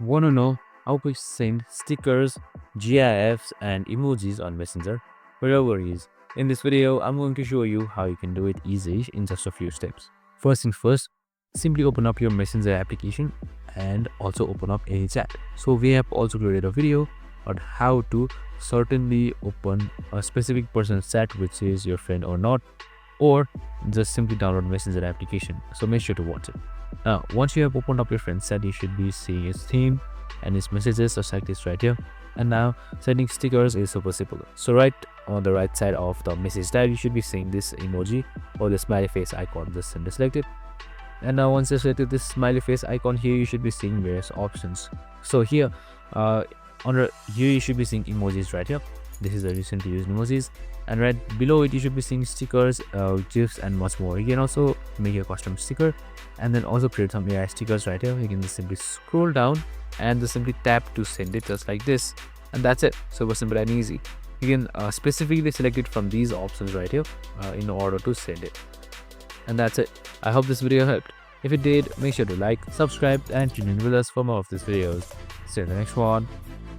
Want to know how we send stickers, GIFs, and emojis on Messenger? But no worries. In this video, I'm going to show you how you can do it easy in just a few steps. First things first, simply open up your Messenger application and also open up any chat. So we have also created a video on how to certainly open a specific person's chat, which is your friend or not, or just simply download Messenger application. So make sure to watch it. Now, once you have opened up your friend's chat, you should be seeing his theme and his messages just like this right here. And now sending stickers is super simple. So right on the right side of the message tab, you should be seeing this emoji or the smiley face icon. Just select it. And now once you selected this smiley face icon here, you should be seeing various options. So here, under here you should be seeing emojis right here. This is the recently used emojis, and right below it you should be seeing stickers, GIFs, and much more. You can also make a custom sticker and then also create some AI stickers right here. You can just simply scroll down and just simply tap to send it just like this, and that's it. Super simple and easy. You can specifically select it from these options right here in order to send it, and that's it. I hope this video helped. If it did, make sure to like, subscribe, and tune in with us for more of these videos. See you in the next one.